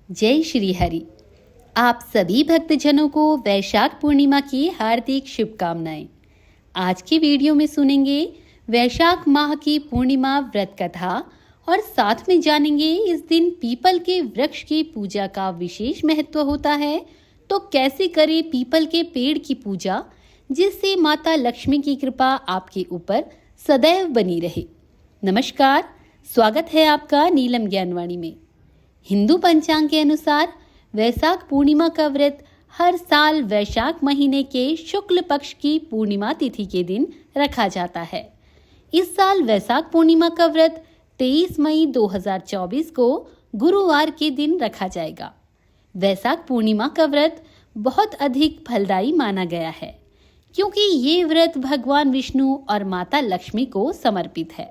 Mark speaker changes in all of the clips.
Speaker 1: जय श्री हरि। आप सभी भक्तजनों को वैशाख पूर्णिमा की हार्दिक शुभकामनाएं। आज की वीडियो में सुनेंगे वैशाख माह की पूर्णिमा व्रत कथा और साथ में जानेंगे इस दिन पीपल के वृक्ष की पूजा का विशेष महत्व होता है, तो कैसे करें पीपल के पेड़ की पूजा जिससे माता लक्ष्मी की कृपा आपके ऊपर सदैव बनी रहे। नमस्कार, स्वागत है आपका नीलम ज्ञानवाणी में। हिंदू पंचांग के अनुसार वैशाख पूर्णिमा का व्रत हर साल वैशाख महीने के शुक्ल पक्ष की पूर्णिमा तिथि के दिन रखा जाता है। इस साल वैशाख पूर्णिमा का व्रत 23 मई 2024 को गुरुवार के दिन रखा जाएगा। वैशाख पूर्णिमा का व्रत बहुत अधिक फलदायी माना गया है क्योंकि ये व्रत भगवान विष्णु और माता लक्ष्मी को समर्पित है।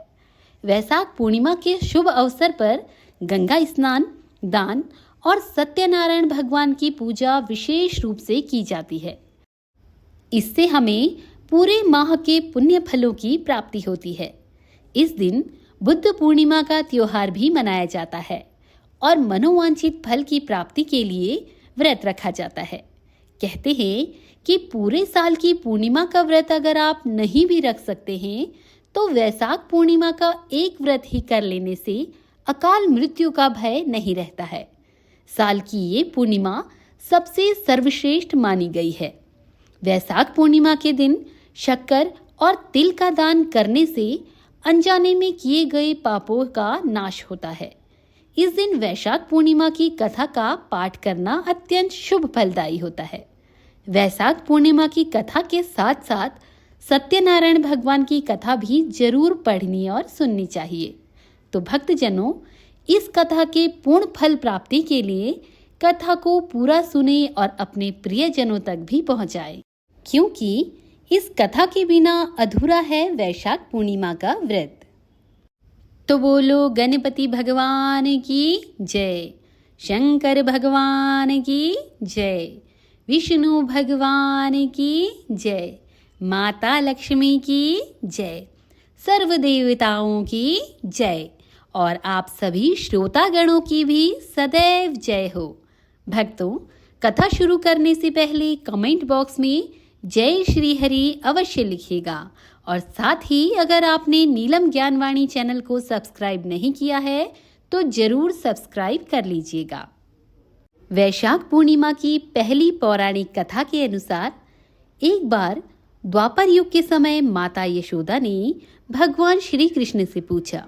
Speaker 1: वैशाख पूर्णिमा के शुभ अवसर पर गंगा स्नान, दान और सत्यनारायण भगवान की पूजा विशेष रूप से की जाती है। इससे हमें पूरे माह के पुण्य फलों की प्राप्ति होती है। इस दिन बुद्ध पूर्णिमा का त्योहार भी मनाया जाता है और मनोवांछित फल की प्राप्ति के लिए व्रत रखा जाता है। कहते हैं कि पूरे साल की पूर्णिमा का व्रत अगर आप नहीं भी रख सकते हैं तो वैशाख पूर्णिमा का एक व्रत ही कर लेने से अकाल मृत्यु का भय नहीं रहता है। साल की ये पूर्णिमा सबसे सर्वश्रेष्ठ मानी गई है। वैशाख पूर्णिमा के दिन शक्कर और तिल का दान करने से अनजाने में किए गए पापों का नाश होता है। इस दिन वैशाख पूर्णिमा की कथा का पाठ करना अत्यंत शुभ फलदायी होता है। वैशाख पूर्णिमा की कथा के साथ साथ सत्यनारायण भगवान की कथा भी जरूर पढ़नी और सुननी चाहिए। तो भक्तजनों, इस कथा के पूर्ण फल प्राप्ति के लिए कथा को पूरा सुने और अपने प्रियजनों तक भी पहुंचाएं, क्योंकि इस कथा के बिना अधूरा है वैशाख पूर्णिमा का व्रत। तो बोलो गणपति भगवान की जय, शंकर भगवान की जय, विष्णु भगवान की जय, माता लक्ष्मी की जय, सर्व देवताओं की जय और आप सभी श्रोतागणों की भी सदैव जय हो। भक्तों, कथा शुरू करने से पहले कमेंट बॉक्स में जय श्री हरि अवश्य लिखिएगा और साथ ही अगर आपने नीलम ज्ञानवाणी चैनल को सब्सक्राइब नहीं किया है तो जरूर सब्सक्राइब कर लीजिएगा। वैशाख पूर्णिमा की पहली पौराणिक कथा के अनुसार एक बार द्वापर युग के समय माता यशोदा ने भगवान श्री कृष्ण से पूछा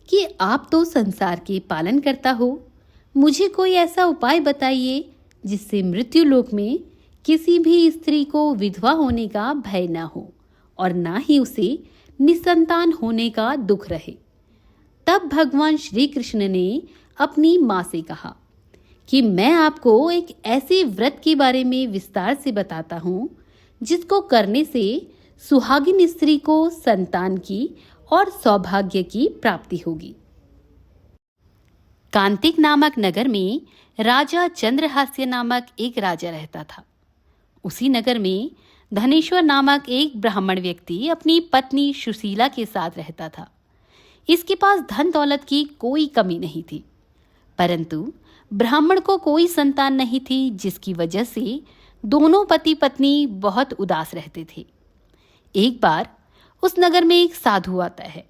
Speaker 1: कि आप तो संसार के पालन करता हो, मुझे कोई ऐसा उपाय बताइए जिससे मृत्यु लोक में किसी भी स्त्री को विधवा होने का भय न हो और ना ही उसे निसंतान होने का दुख रहे। तब भगवान श्री कृष्ण ने अपनी माँ से कहा कि मैं आपको एक ऐसे व्रत के बारे में विस्तार से बताता हूँ जिसको करने से सुहागिन स्त्री को संतान की और सौभाग्य की प्राप्ति होगी। कांतिक नामक नगर में राजा चंद्रहास्य नामक एक राजा रहता था। उसी नगर में धनेश्वर नामक एक ब्राह्मण व्यक्ति अपनी पत्नी सुशीला के साथ रहता था। इसके पास धन दौलत की कोई कमी नहीं थी, परंतु ब्राह्मण को कोई संतान नहीं थी, जिसकी वजह से दोनों पति पत्नी बहुत उदास रहते थे। एक बार उस नगर में एक साधु आता है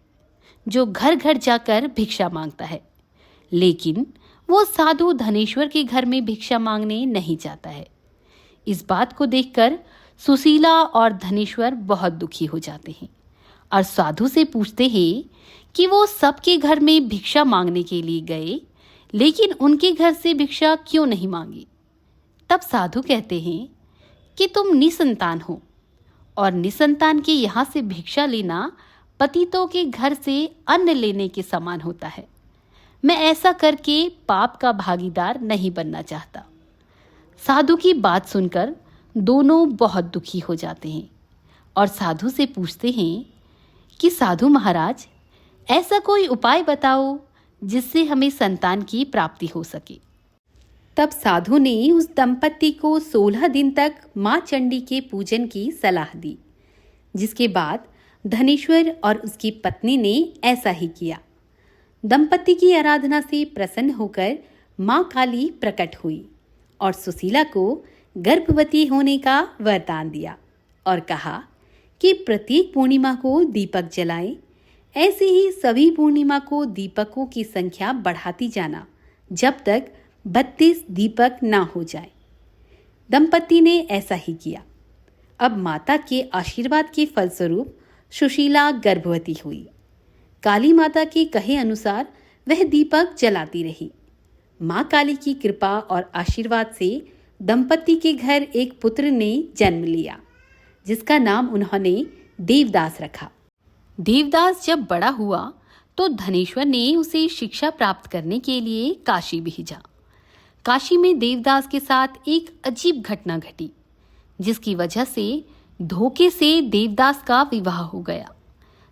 Speaker 1: जो घर घर जाकर भिक्षा मांगता है, लेकिन वो साधु धनेश्वर के घर में भिक्षा मांगने नहीं जाता है। इस बात को देखकर सुशीला और धनेश्वर बहुत दुखी हो जाते हैं और साधु से पूछते हैं कि वो सबके घर में भिक्षा मांगने के लिए गए, लेकिन उनके घर से भिक्षा क्यों नहीं मांगी। तब साधु कहते हैं कि तुम निसंतान हो और निसंतान के यहाँ से भिक्षा लेना पतितों के घर से अन्न लेने के समान होता है। मैं ऐसा करके पाप का भागीदार नहीं बनना चाहता। साधु की बात सुनकर दोनों बहुत दुखी हो जाते हैं और साधु से पूछते हैं कि साधु महाराज, ऐसा कोई उपाय बताओ जिससे हमें संतान की प्राप्ति हो सके। तब साधु ने उस दंपति को 16 दिन तक माँ चंडी के पूजन की सलाह दी, जिसके बाद धनेश्वर और उसकी पत्नी ने ऐसा ही किया। दंपति की आराधना से प्रसन्न होकर माँ काली प्रकट हुई और सुशीला को गर्भवती होने का वरदान दिया और कहा कि प्रत्येक पूर्णिमा को दीपक जलाएं। ऐसे ही सभी पूर्णिमा को दीपकों की संख्या बढ़ाती जाना जब तक 32 दीपक ना हो जाए। दंपति ने ऐसा ही किया। अब माता के आशीर्वाद के फलस्वरूप सुशीला गर्भवती हुई। काली माता के कहे अनुसार वह दीपक जलाती रही। माँ काली की कृपा और आशीर्वाद से दंपति के घर एक पुत्र ने जन्म लिया, जिसका नाम उन्होंने देवदास रखा। देवदास जब बड़ा हुआ तो धनेश्वर ने उसे शिक्षा प्राप्त करने के लिए काशी भेजा। काशी में देवदास के साथ एक अजीब घटना घटी, जिसकी वजह से धोखे से देवदास का विवाह हो गया।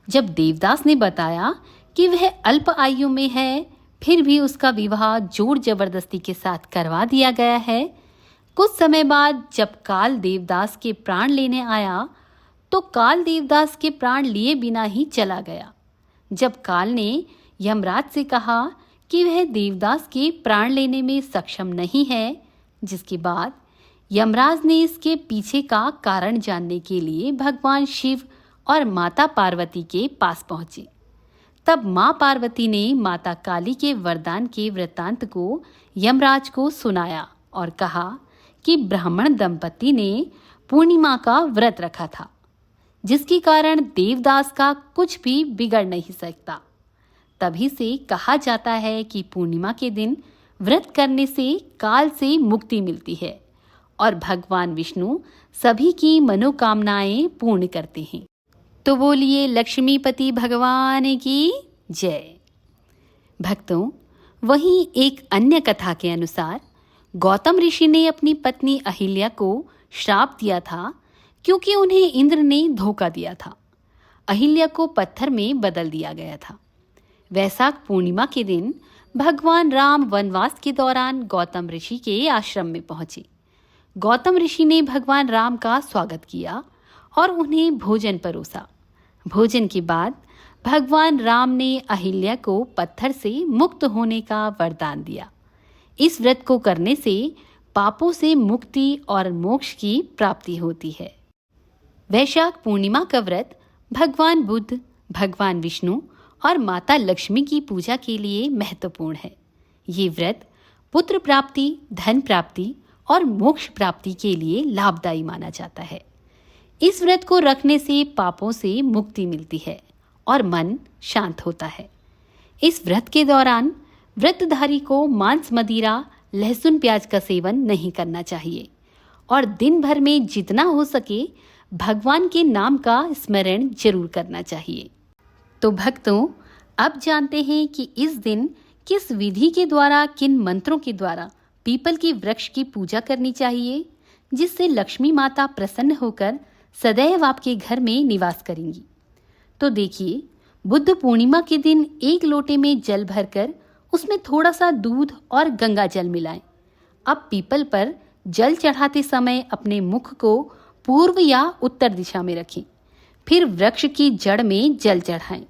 Speaker 1: जब देवदास ने बताया कि वह अल्प आयु में है, फिर भी उसका विवाह जोर जबरदस्ती के साथ करवा दिया गया है। कुछ समय बाद जब काल देवदास के प्राण लेने आया तो काल देवदास के प्राण लिए बिना ही चला गया। जब काल ने यमराज से कहा कि वह देवदास के प्राण लेने में सक्षम नहीं है, जिसके बाद यमराज ने इसके पीछे का कारण जानने के लिए भगवान शिव और माता पार्वती के पास पहुंचे। तब माँ पार्वती ने माता काली के वरदान के वृत्तांत को यमराज को सुनाया और कहा कि ब्राह्मण दंपति ने पूर्णिमा का व्रत रखा था, जिसके कारण देवदास का कुछ भी बिगड़ नहीं सकता। तभी से कहा जाता है कि पूर्णिमा के दिन व्रत करने से काल से मुक्ति मिलती है और भगवान विष्णु सभी की मनोकामनाएं पूर्ण करते हैं। तो बोलिए लक्ष्मीपति भगवान की जय। भक्तों, वहीं एक अन्य कथा के अनुसार गौतम ऋषि ने अपनी पत्नी अहिल्या को श्राप दिया था, क्योंकि उन्हें इंद्र ने धोखा दिया था। अहिल्या को पत्थर में बदल दिया गया था। वैशाख पूर्णिमा के दिन भगवान राम वनवास के दौरान गौतम ऋषि के आश्रम में पहुंचे। गौतम ऋषि ने भगवान राम का स्वागत किया और उन्हें भोजन परोसा। भोजन के बाद भगवान राम ने अहिल्या को पत्थर से मुक्त होने का वरदान दिया। इस व्रत को करने से पापों से मुक्ति और मोक्ष की प्राप्ति होती है। वैशाख पूर्णिमा का व्रत भगवान बुद्ध, भगवान विष्णु और माता लक्ष्मी की पूजा के लिए महत्वपूर्ण है। ये व्रत पुत्र प्राप्ति, धन प्राप्ति और मोक्ष प्राप्ति के लिए लाभदायी माना जाता है। इस व्रत को रखने से पापों से मुक्ति मिलती है और मन शांत होता है। इस व्रत के दौरान व्रतधारी को मांस, मदिरा, लहसुन, प्याज का सेवन नहीं करना चाहिए और दिन भर में जितना हो सके भगवान के नाम का स्मरण जरूर करना चाहिए। तो भक्तों, अब जानते हैं कि इस दिन किस विधि के द्वारा, किन मंत्रों के द्वारा पीपल के वृक्ष की पूजा करनी चाहिए, जिससे लक्ष्मी माता प्रसन्न होकर सदैव आपके घर में निवास करेंगी। तो देखिए, बुद्ध पूर्णिमा के दिन एक लोटे में जल भरकर उसमें थोड़ा सा दूध और गंगा जल मिलाएं। अब पीपल पर जल चढ़ाते समय अपने मुख को पूर्व या उत्तर दिशा में रखें। फिर वृक्ष की जड़ में जल चढ़ाएं।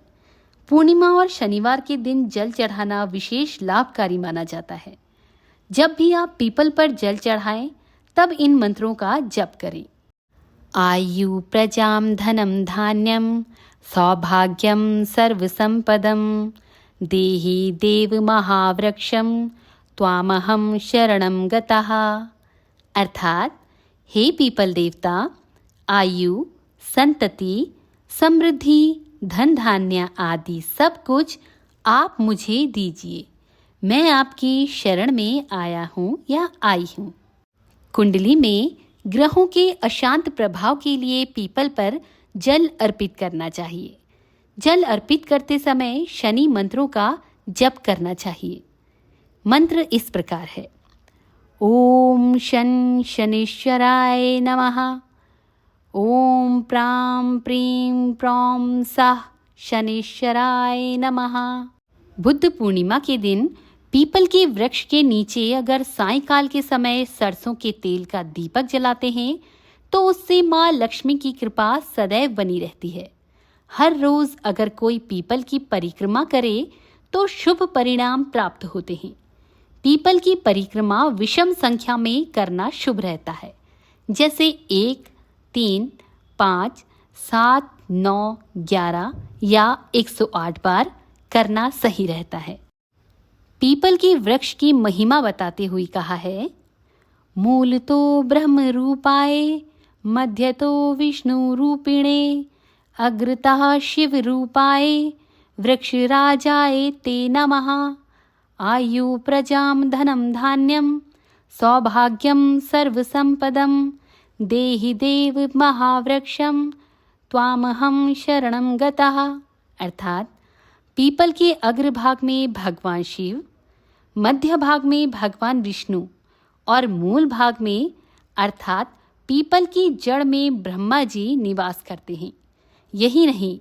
Speaker 1: पूर्णिमा और शनिवार के दिन जल चढ़ाना विशेष लाभकारी माना जाता है। जब भी आप पीपल पर जल चढ़ाएं, तब इन मंत्रों का जप करें। आयु प्रजाम धनम धान्यम सौभाग्यम सर्वसंपदम देहि देव महावृक्षम त्वामहम शरणम गतः। अर्थात, हे पीपल देवता, आयु, संतति, समृद्धि, धन धान्य आदि सब कुछ आप मुझे दीजिए। मैं आपकी शरण में आया हूँ या आई हूँ। कुंडली में ग्रहों के अशांत प्रभाव के लिए पीपल पर जल अर्पित करना चाहिए। जल अर्पित करते समय शनि मंत्रों का जप करना चाहिए। मंत्र इस प्रकार है: ओम शन शनिश्चराय नमः। ओम प्रां प्रीं प्रौं सः शनिश्चराय नमः। बुद्ध पूर्णिमा के दिन पीपल के वृक्ष के नीचे अगर सायंकाल के समय सरसों के तेल का दीपक जलाते हैं तो उससे माँ लक्ष्मी की कृपा सदैव बनी रहती है। हर रोज अगर कोई पीपल की परिक्रमा करे तो शुभ परिणाम प्राप्त होते हैं। पीपल की परिक्रमा विषम संख्या में करना शुभ रहता है, जैसे 1, 3, 5, 7, 9, 11 या 108 बार करना सही रहता है। पीपल की वृक्ष की महिमा बताते हुए कहा है, मूल तो ब्रह्म रूपाय, मध्य तो विष्णु रूपिणे, अग्रतः शिव रूपाय, वृक्ष राजाय ते नमः। आयु प्रजाम धनम धान्यम, सौभाग्यम सर्वसंपदम, देहि देव महावृक्षम, त्वामहं शरणं गतः। अर्थात पीपल के अग्रभाग में भगवान शिव, मध्य भाग में भगवान विष्णु और मूल भाग में अर्थात पीपल की जड़ में ब्रह्मा जी निवास करते हैं। यही नहीं,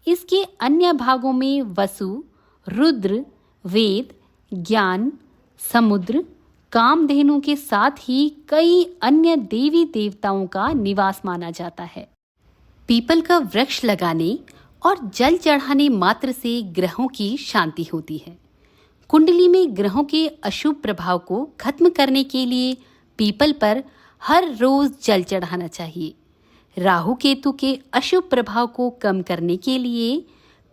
Speaker 1: इसके अन्य भागों में वसु, रुद्र, वेद, ज्ञान, समुद्र, कामधेनु के साथ ही कई अन्य देवी देवताओं का निवास माना जाता है। पीपल का वृक्ष लगाने और जल चढ़ाने मात्र से ग्रहों की शांति होती है। कुंडली में ग्रहों के अशुभ प्रभाव को खत्म करने के लिए पीपल पर हर रोज जल चढ़ाना चाहिए। राहु केतु के अशुभ प्रभाव को कम करने के लिए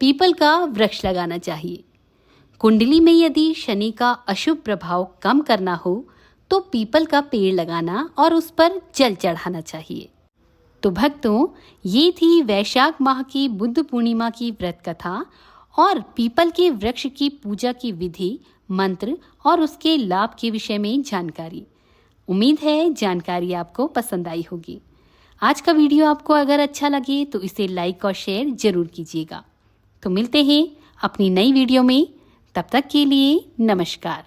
Speaker 1: पीपल का वृक्ष लगाना चाहिए। कुंडली में यदि शनि का अशुभ प्रभाव कम करना हो तो पीपल का पेड़ लगाना और उस पर जल चढ़ाना चाहिए। तो भक्तों, ये थी वैशाख माह की बुद्ध पूर्णिमा की व्रत कथा और पीपल के वृक्ष की पूजा की विधि, मंत्र और उसके लाभ के विषय में जानकारी। उम्मीद है जानकारी आपको पसंद आई होगी। आज का वीडियो आपको अगर अच्छा लगे तो इसे लाइक और शेयर जरूर कीजिएगा। तो मिलते हैं अपनी नई वीडियो में, तब तक के लिए नमस्कार।